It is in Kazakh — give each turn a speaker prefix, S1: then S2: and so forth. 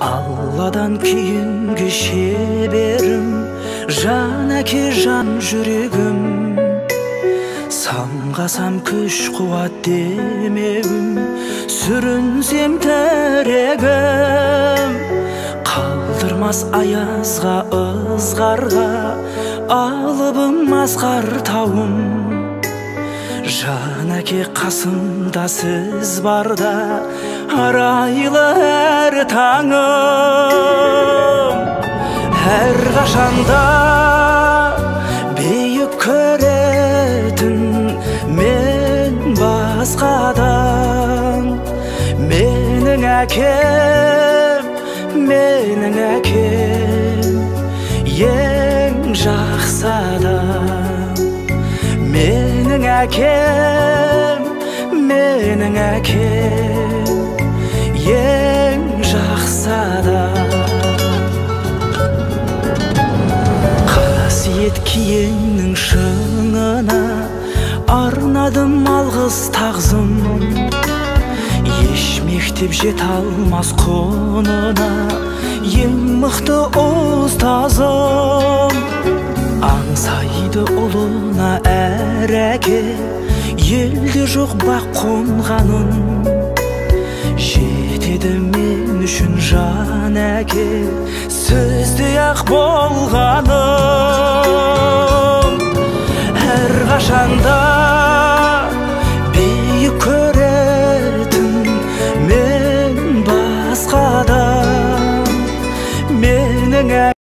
S1: Алладан кейінгі шеберім, жан әке жан жүрегім. Самғасам күш қуат демеуім, сүрінсем тәрегім. Қалдырмас аязға ызғарға, алыбым асқар тауым. Жан әке қасымда сіз барда, арайлы әр таңым. Әр қашанда бейік көретін мен басқадан. Менің әкем, менің әкем, ең жақсы адам. Менің әкем, менің әкем, ең жақсы адам. Қасиет киеңнің шыңына арнадым алғыс тағзым. Еш мектеп жете алмас құнына ең мықты ұстазым. Аңсайды ұлына әр әке, елде жоқ бақ қонғанын. Жетеді мен үшін жан әке, сөзде ақ болғаным.